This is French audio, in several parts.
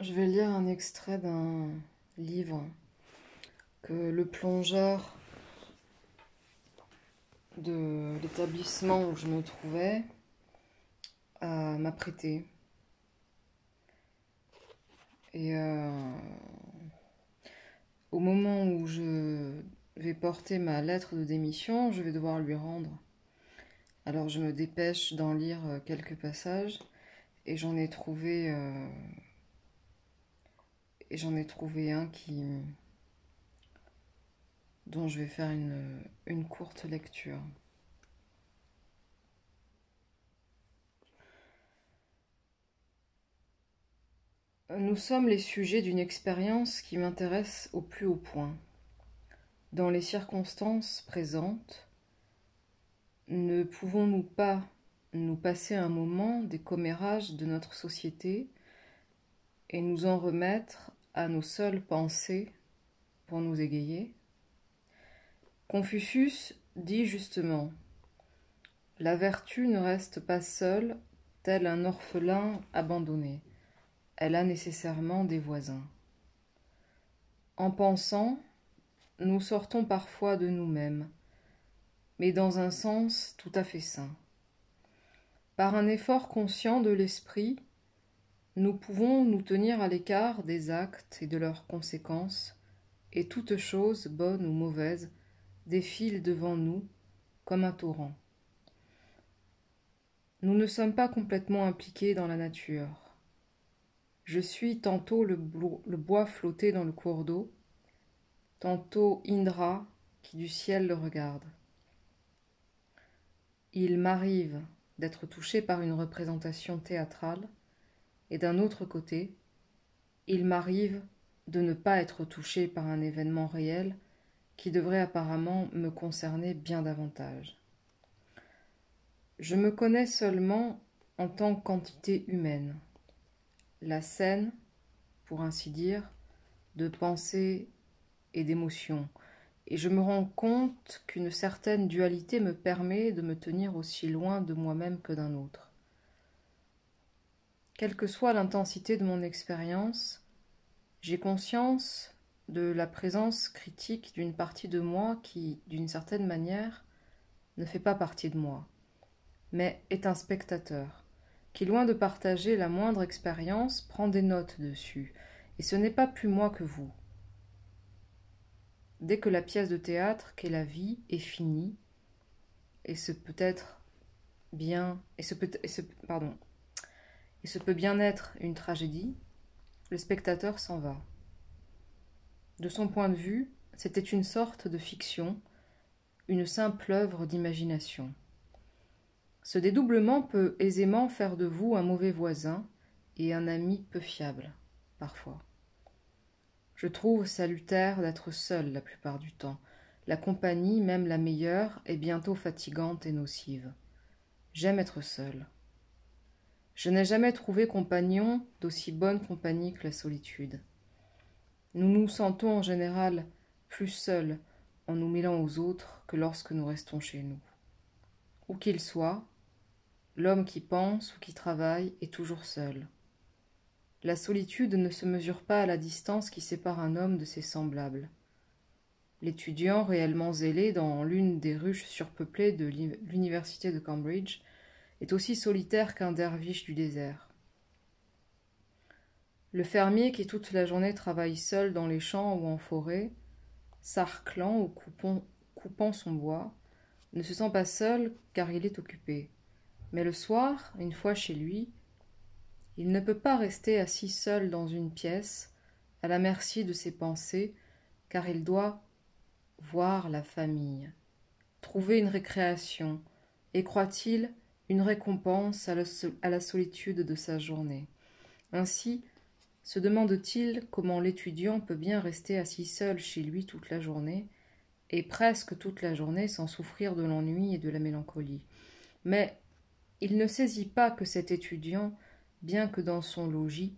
Je vais lire un extrait d'un livre que le plongeur de l'établissement où je me trouvais m'a prêté. Et au moment où je vais porter ma lettre de démission, je vais devoir lui rendre. Alors je me dépêche d'en lire quelques passages et j'en ai trouvé un dont je vais faire une courte lecture. Nous sommes les sujets d'une expérience qui m'intéresse au plus haut point. Dans les circonstances présentes, ne pouvons-nous pas nous passer un moment des commérages de notre société et nous en remettre à nos seules pensées pour nous égayer? Confucius dit justement: la vertu ne reste pas seule, tel un orphelin abandonné. Elle a nécessairement des voisins. En pensant, nous sortons parfois de nous-mêmes, mais dans un sens tout à fait sain. Par un effort conscient de l'esprit, nous pouvons nous tenir à l'écart des actes et de leurs conséquences, et toute chose, bonne ou mauvaise, défile devant nous comme un torrent. Nous ne sommes pas complètement impliqués dans la nature. Je suis tantôt le bois flotté dans le cours d'eau, tantôt Indra qui du ciel le regarde. Il m'arrive d'être touché par une représentation théâtrale, et d'un autre côté, il m'arrive de ne pas être touché par un événement réel qui devrait apparemment me concerner bien davantage. Je me connais seulement en tant qu'entité humaine, la scène, pour ainsi dire, de pensée et d'émotion, et je me rends compte qu'une certaine dualité me permet de me tenir aussi loin de moi-même que d'un autre. Quelle que soit l'intensité de mon expérience, j'ai conscience de la présence critique d'une partie de moi qui, d'une certaine manière, ne fait pas partie de moi, mais est un spectateur, qui, loin de partager la moindre expérience, prend des notes dessus, et ce n'est pas plus moi que vous. Dès que la pièce de théâtre qu'est la vie est finie, et ce peut être bien, et ce peut bien être une tragédie, le spectateur s'en va. De son point de vue, c'était une sorte de fiction, une simple œuvre d'imagination. Ce dédoublement peut aisément faire de vous un mauvais voisin et un ami peu fiable, parfois. Je trouve salutaire d'être seul la plupart du temps. La compagnie, même la meilleure, est bientôt fatigante et nocive. J'aime être seul. Je n'ai jamais trouvé compagnon d'aussi bonne compagnie que la solitude. Nous nous sentons en général plus seuls en nous mêlant aux autres que lorsque nous restons chez nous. Où qu'il soit, l'homme qui pense ou qui travaille est toujours seul. La solitude ne se mesure pas à la distance qui sépare un homme de ses semblables. L'étudiant réellement zélé dans l'une des ruches surpeuplées de l'université de Cambridge est aussi solitaire qu'un derviche du désert. Le fermier qui toute la journée travaille seul dans les champs ou en forêt, sarclant ou coupant son bois, ne se sent pas seul car il est occupé. Mais le soir, une fois chez lui, il ne peut pas rester assis seul dans une pièce, à la merci de ses pensées, car il doit voir la famille, trouver une récréation, et croit-il une récompense à la solitude de sa journée. Ainsi, se demande-t-il comment l'étudiant peut bien rester assis seul chez lui toute la journée, et presque toute la journée sans souffrir de l'ennui et de la mélancolie. Mais il ne saisit pas que cet étudiant, bien que dans son logis,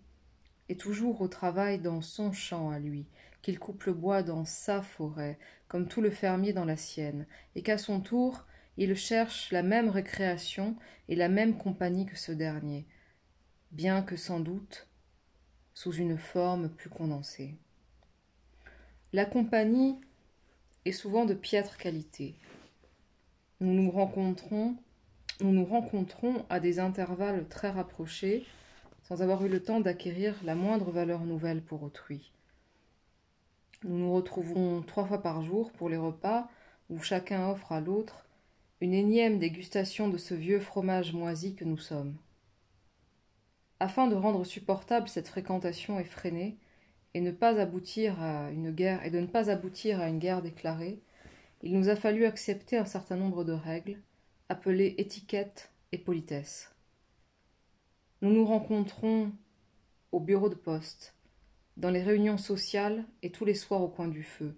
est toujours au travail dans son champ à lui, qu'il coupe le bois dans sa forêt, comme tout le fermier dans la sienne, et qu'à son tour, il cherche la même récréation et la même compagnie que ce dernier, bien que sans doute sous une forme plus condensée. La compagnie est souvent de piètre qualité. Nous nous rencontrons à des intervalles très rapprochés, sans avoir eu le temps d'acquérir la moindre valeur nouvelle pour autrui. Nous nous retrouvons 3 fois par jour pour les repas, où chacun offre à l'autre une énième dégustation de ce vieux fromage moisi que nous sommes. Afin de rendre supportable cette fréquentation effrénée et de ne pas aboutir à une guerre déclarée, il nous a fallu accepter un certain nombre de règles, appelées étiquette et politesse. Nous nous rencontrons au bureau de poste, dans les réunions sociales et tous les soirs au coin du feu.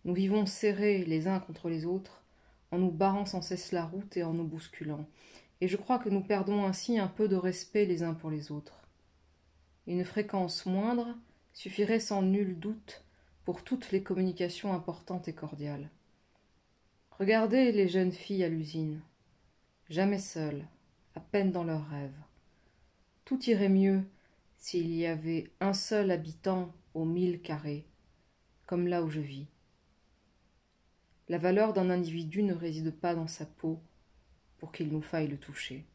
Nous vivons serrés les uns contre les autres, en nous barrant sans cesse la route et en nous bousculant. Et je crois que nous perdons ainsi un peu de respect les uns pour les autres. Une fréquence moindre suffirait sans nul doute pour toutes les communications importantes et cordiales. Regardez les jeunes filles à l'usine, jamais seules, à peine dans leurs rêves. Tout irait mieux s'il y avait un seul habitant aux 1000 carrés, comme là où je vis. La valeur d'un individu ne réside pas dans sa peau pour qu'il nous faille le toucher.